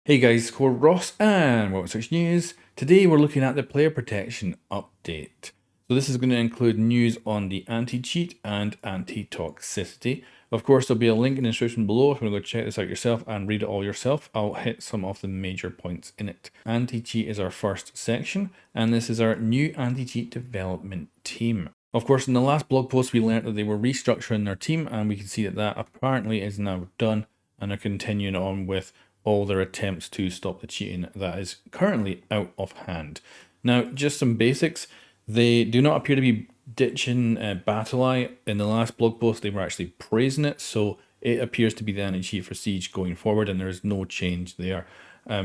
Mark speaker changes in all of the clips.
Speaker 1: Hey guys, Core Ross and What Such News. Today we're looking at the player protection update. So this is going to include news on the anti-cheat and anti-toxicity. Of course, there'll be a link in the description below if you want to go check this out yourself and read it all yourself. I'll hit some of the major points in it. Anti-cheat is our first section, and this is our new anti-cheat development team. Of course, in the last blog post, we learned that they were restructuring their team, and we can see that that apparently is now done, and are continuing on with all their attempts to stop the cheating that is currently out of hand. Now, just some basics. They do not appear to be ditching BattleEye. In the last blog post, they were actually praising it, so it appears to be the anti-cheat for Siege going forward, and there is no change there.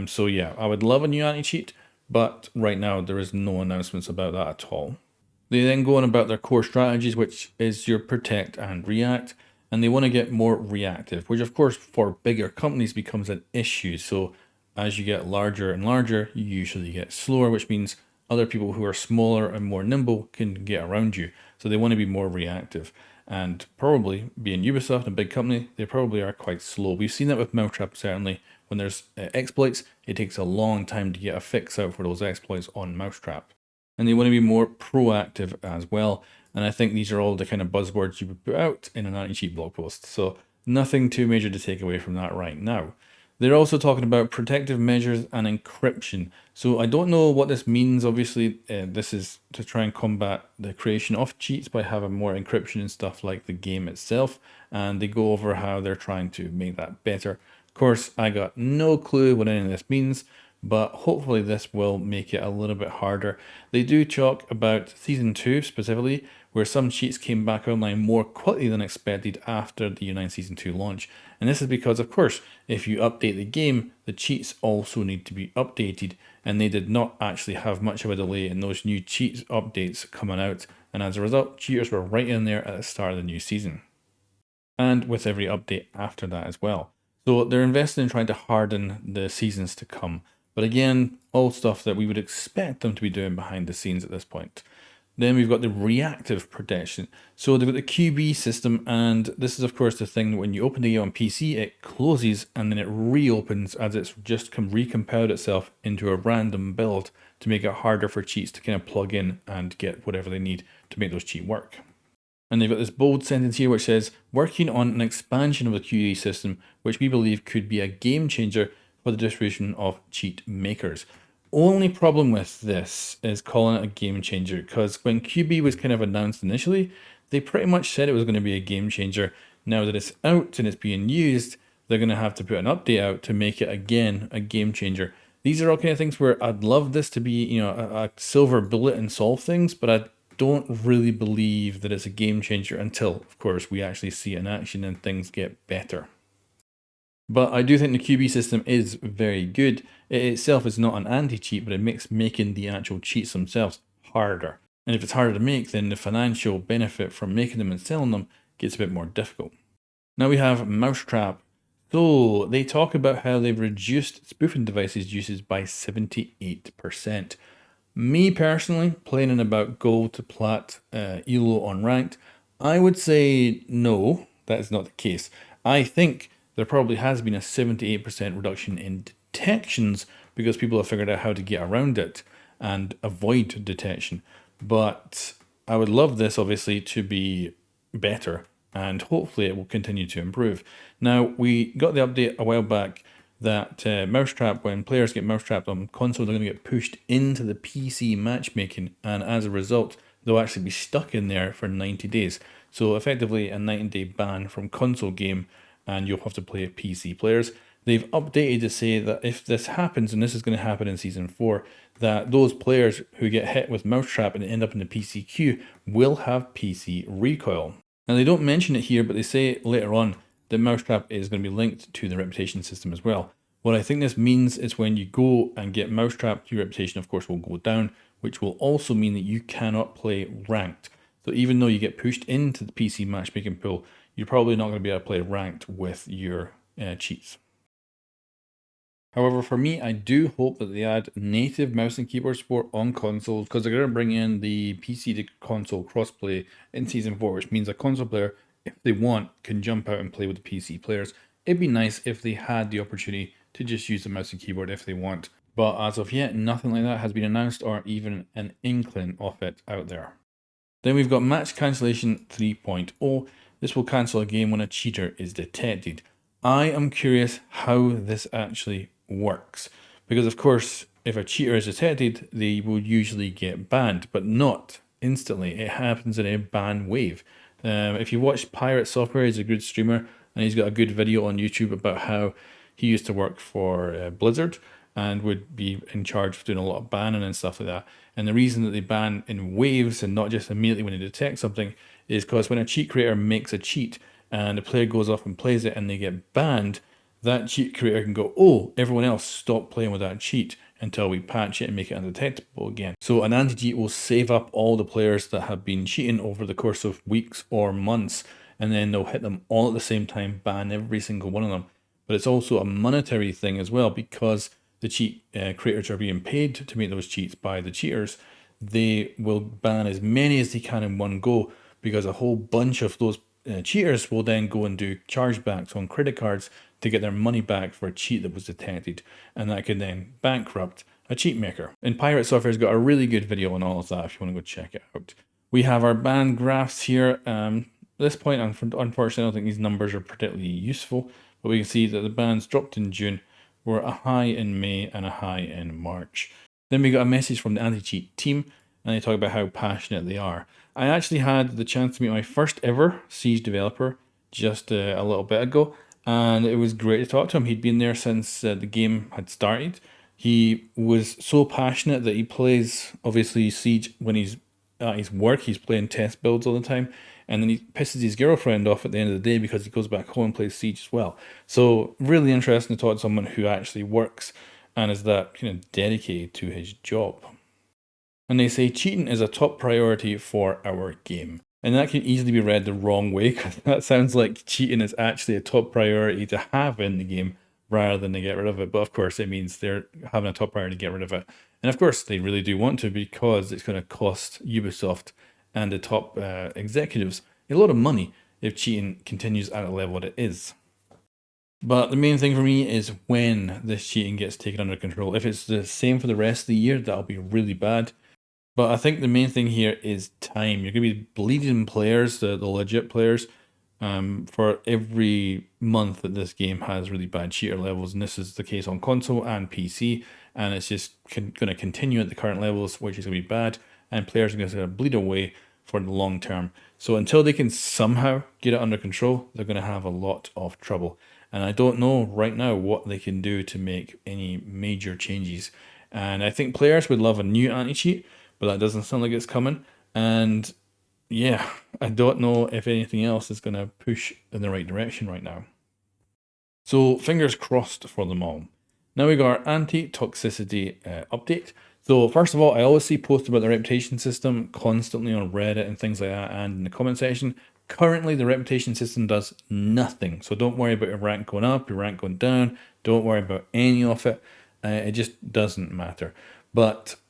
Speaker 1: So yeah, I would love a new anti-cheat, but right now there is no announcements about that at all. They then go on about their core strategies, which is your protect and react, and they want to get more reactive, which of course for bigger companies becomes an issue. So as you get larger and larger, you usually get slower, which means other people who are smaller and more nimble can get around you. So they want to be more reactive. And probably being Ubisoft, a big company, they probably are quite slow. We've seen that with Mousetrap, certainly. When there's exploits, it takes a long time to get a fix out for those exploits on Mousetrap. And they want to be more proactive as well. And I think these are all the kind of buzzwords you would put out in an anti-cheat blog post. So nothing too major to take away from that right now. They're also talking about protective measures and encryption. So I don't know what this means. Obviously, this is to try and combat the creation of cheats by having more encryption and stuff like the game itself. And they go over how they're trying to make that better. Of course, I got no clue what any of this means, but hopefully this will make it a little bit harder. They do talk about Season 2 specifically, where some cheats came back online more quickly than expected after the Unite Season 2 launch. And this is because, of course, if you update the game, the cheats also need to be updated, and they did not actually have much of a delay in those new cheats updates coming out, and as a result, cheaters were right in there at the start of the new season. And with every update after that as well. So they're investing in trying to harden the seasons to come. But again, all stuff that we would expect them to be doing behind the scenes at this point. Then we've got the reactive protection. So they've got the QB system, and this is of course the thing that when you open the game on PC, it closes and then it reopens as it's just recompiled itself into a random build to make it harder for cheats to kind of plug in and get whatever they need to make those cheats work. And they've got this bold sentence here which says, working on an expansion of the QA system, which we believe could be a game changer for the distribution of cheat makers. Only problem with this is calling it a game changer, because when QB was kind of announced initially, they pretty much said it was going to be a game changer. Now that it's out and it's being used, they're going to have to put an update out to make it again a game changer. These are all kind of things where I'd love this to be, a silver bullet and solve things, but I don't really believe that it's a game changer until, of course, we actually see it in action and things get better. But I do think the QB system is very good. It itself is not an anti-cheat, but it makes making the actual cheats themselves harder. And if it's harder to make, then the financial benefit from making them and selling them gets a bit more difficult. Now we have Mousetrap. So they talk about how they've reduced spoofing devices uses by 78%. Me personally, playing in about gold to plat elo on ranked, I would say no, that is not the case. I think there probably has been a 78% reduction in detections because people have figured out how to get around it and avoid detection. But I would love this obviously to be better, and hopefully it will continue to improve. Now, we got the update a while back that Mousetrap, when players get Mousetrapped on console, they're going to get pushed into the PC matchmaking, and as a result, they'll actually be stuck in there for 90 days. So effectively a 90-day ban from console game, and you'll have to play PC players. They've updated to say that if this happens, and this is going to happen in Season 4, that those players who get hit with Mousetrap and end up in the PC queue will have PC recoil. Now they don't mention it here, but they say later on that Mousetrap is going to be linked to the reputation system as well. What I think this means is when you go and get Mousetrapped, your reputation of course will go down, which will also mean that you cannot play ranked. So even though you get pushed into the PC matchmaking pool, you're probably not going to be able to play ranked with your cheats. However, for me, I do hope that they add native mouse and keyboard support on consoles, because they're going to bring in the PC to console crossplay in Season 4, which means a console player, if they want, can jump out and play with the PC players. It'd be nice if they had the opportunity to just use the mouse and keyboard if they want. But as of yet, nothing like that has been announced or even an inkling of it out there. Then we've got match cancellation 3.0. This will cancel a game when a cheater is detected. I am curious how this actually works. Because of course, if a cheater is detected, they will usually get banned, but not instantly. It happens in a ban wave. If you watch Pirate Software, he's a good streamer, and he's got a good video on YouTube about how he used to work for Blizzard and would be in charge of doing a lot of banning and stuff like that. And the reason that they ban in waves and not just immediately when they detect something is because when a cheat creator makes a cheat and the player goes off and plays it and they get banned, that cheat creator can go, oh, everyone else stop playing with that cheat until we patch it and make it undetectable again. So an anti-cheat will save up all the players that have been cheating over the course of weeks or months, and then they'll hit them all at the same time, ban every single one of them. But it's also a monetary thing as well, because the cheat creators are being paid to make those cheats by the cheaters. They will ban as many as they can in one go, because a whole bunch of those cheaters will then go and do chargebacks on credit cards to get their money back for a cheat that was detected, and that could then bankrupt a cheat maker. And Pirate Software's got a really good video on all of that if you want to go check it out. We have our ban graphs here. At this point, unfortunately, I don't think these numbers are particularly useful, but we can see that the bans dropped in June, were a high in May and a high in March. Then we got a message from the anti-cheat team, and they talk about how passionate they are. I actually had the chance to meet my first ever Siege developer just a little bit ago, and it was great to talk to him. He'd been there since the game had started. He was so passionate that he plays, obviously, Siege when he's at his work. He's playing test builds all the time, and then he pisses his girlfriend off at the end of the day because he goes back home and plays Siege as well. So really interesting to talk to someone who actually works and is that kind of dedicated to his job. And they say cheating is a top priority for our game. And that can easily be read the wrong way, because that sounds like cheating is actually a top priority to have in the game rather than to get rid of it. But of course, it means they're having a top priority to get rid of it. And of course, they really do want to, because it's going to cost Ubisoft and the top executives a lot of money if cheating continues at a level that it is. But the main thing for me is when this cheating gets taken under control. If it's the same for the rest of the year, that'll be really bad. But I think the main thing here is time. You're going to be bleeding players, the legit players, for every month that this game has really bad cheater levels. And this is the case on console and PC. And it's just going to continue at the current levels, which is going to be bad. And players are going to bleed away for the long term. So until they can somehow get it under control, they're going to have a lot of trouble. And I don't know right now what they can do to make any major changes. And I think players would love a new anti-cheat, but that doesn't sound like it's coming. And yeah, I don't know if anything else is going to push in the right direction right now. So fingers crossed for them all. Now we got our anti-toxicity update. So first of all, I always see posts about the reputation system constantly on Reddit and things like that, and in the comment section. Currently, the reputation system does nothing. So don't worry about your rank going up, your rank going down. Don't worry about any of it. It just doesn't matter.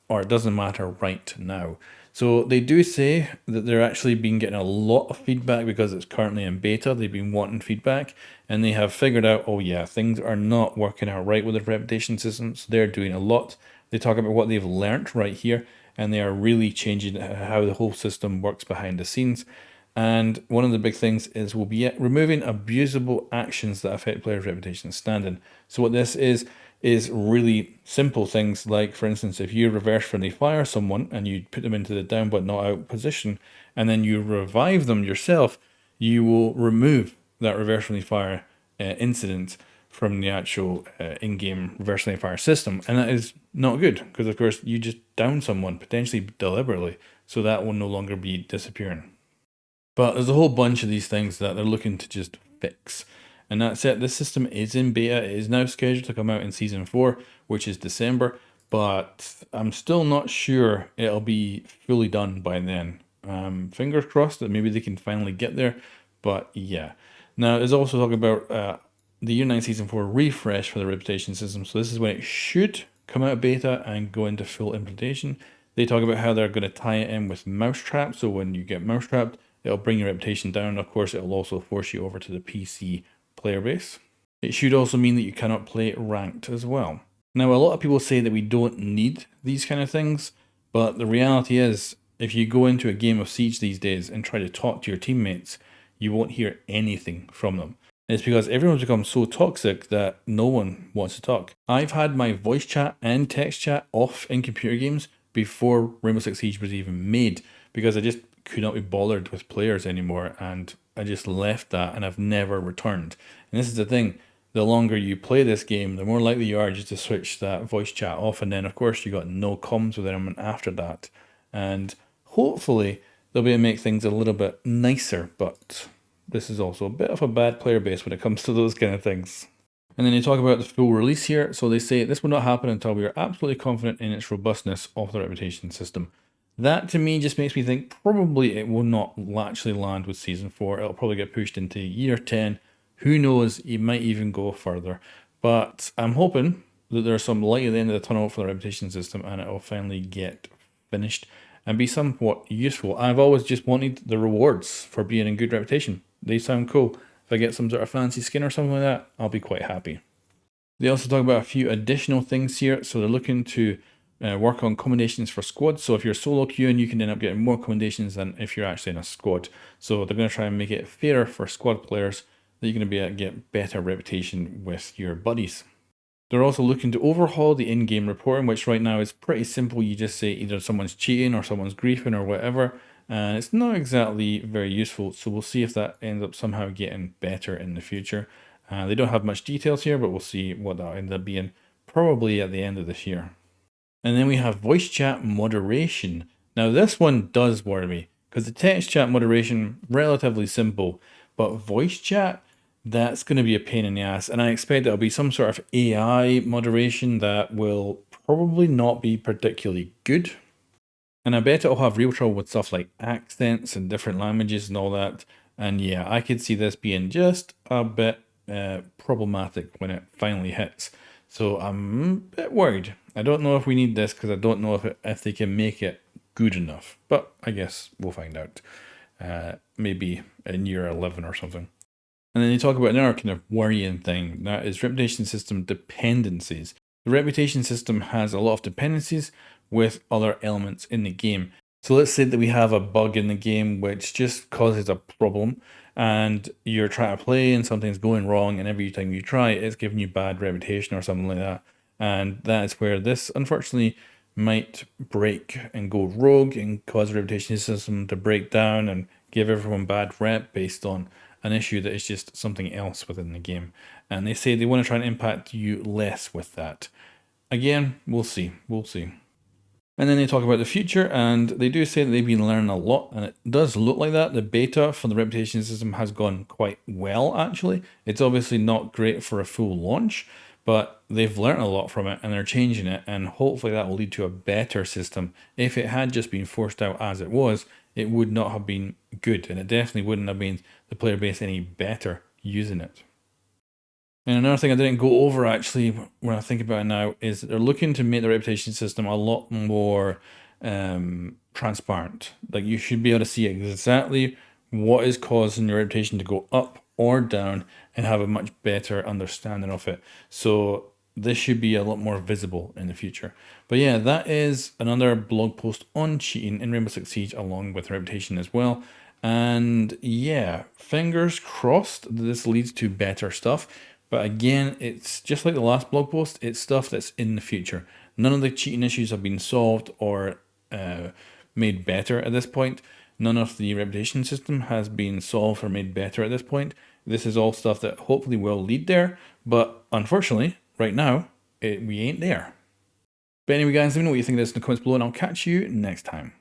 Speaker 1: Or it doesn't matter right now. So they do say that they're actually been getting a lot of feedback because it's currently in beta. They've been wanting feedback, and they have figured out, oh yeah, things are not working out right with the reputation system. So they're doing a lot. They talk about what they've learnt right here, and they are really changing how the whole system works behind the scenes. And one of the big things is we'll be removing abusable actions that affect players' reputation standing. So what this is really simple things like, for instance, if you reverse friendly fire someone and you put them into the down but not out position, and then you revive them yourself, you will remove that reverse friendly fire incident from the actual in-game reverse friendly fire system. And that is not good, because of course you just down someone potentially deliberately, so that will no longer be disappearing. But there's a whole bunch of these things that they're looking to just fix. And that's it. This system is in beta. It is now scheduled to come out in Season 4, which is December. But I'm still not sure it'll be fully done by then. Fingers crossed that maybe they can finally get there. But yeah. Now, there's also talk about the Year 9 Season 4 refresh for the reputation system. So this is when it should come out of beta and go into full implementation. They talk about how they're going to tie it in with mousetrap. So when you get mousetrapped, it'll bring your reputation down. Of course, it'll also force you over to the PC player base. It should also mean that you cannot play ranked as well. Now, a lot of people say that we don't need these kind of things, but the reality is, if you go into a game of Siege these days and try to talk to your teammates, you won't hear anything from them. It's because everyone's become so toxic that no one wants to talk. I've had my voice chat and text chat off in computer games before Rainbow Six Siege was even made, because I just could not be bothered with players anymore, and I just left that and I've never returned. And this is the thing, the longer you play this game, the more likely you are just to switch that voice chat off, and then of course you got no comms with anyone after that. And hopefully they'll be able to make things a little bit nicer, but this is also a bit of a bad player base when it comes to those kind of things. And then they talk about the full release here. So they say this will not happen until we are absolutely confident in its robustness of the reputation system. That to me just makes me think probably it will not actually land with Season 4. It'll probably get pushed into Year 10. Who knows, you might even go further. But I'm hoping that there's some light at the end of the tunnel for the reputation system and it'll finally get finished and be somewhat useful. I've always just wanted the rewards for being in good reputation. They sound cool. If I get some sort of fancy skin or something like that, I'll be quite happy. They also talk about a few additional things here. So they're looking to work on commendations for squads. So if you're solo queuing, you can end up getting more commendations than if you're actually in a squad. So they're going to try and make it fairer for squad players, that you're going to be able to get better reputation with your buddies. They're also looking to overhaul the in-game reporting, which right now is pretty simple. You just say either someone's cheating or someone's griefing or whatever, and it's not exactly very useful. So we'll see if that ends up somehow getting better in the future. They don't have much details here, but we'll see what that ends up being probably at the end of this year. And then we have voice chat moderation. Now this one does worry me because the text chat moderation, relatively simple, but voice chat, that's going to be a pain in the ass. And I expect there'll be some sort of AI moderation that will probably not be particularly good. And I bet it'll have real trouble with stuff like accents and different languages and all that. And yeah, I could see this being just a bit problematic when it finally hits. So I'm a bit worried. I don't know if we need this because I don't know if they can make it good enough. But I guess we'll find out. Maybe in year 11 or something. And then they talk about another kind of worrying thing, that is reputation system dependencies. The reputation system has a lot of dependencies with other elements in the game. So let's say that we have a bug in the game which just causes a problem and you're trying to play and something's going wrong and every time you try it's giving you bad reputation or something like that. And that is where this unfortunately might break and go rogue and cause the reputation system to break down and give everyone bad rep based on an issue that is just something else within the game. And they say they want to try and impact you less with that. Again, we'll see. We'll see. And then they talk about the future, and they do say that they've been learning a lot, and it does look like that. The beta for the reputation system has gone quite well, actually. It's obviously not great for a full launch, but they've learned a lot from it, and they're changing it, and hopefully that will lead to a better system. If it had just been forced out as it was, it would not have been good, and it definitely wouldn't have made the player base any better using it. And another thing I didn't go over actually when I think about it now is that they're looking to make the reputation system a lot more transparent. Like you should be able to see exactly what is causing your reputation to go up or down and have a much better understanding of it. So this should be a lot more visible in the future. But yeah, that is another blog post on cheating in Rainbow Six Siege along with reputation as well. And yeah, fingers crossed that this leads to better stuff. But again, it's just like the last blog post, it's stuff that's in the future. None of the cheating issues have been solved or made better at this point. None of the reputation system has been solved or made better at this point. This is all stuff that hopefully will lead there. But unfortunately, right now, we ain't there. But anyway, guys, let me know what you think of this in the comments below, and I'll catch you next time.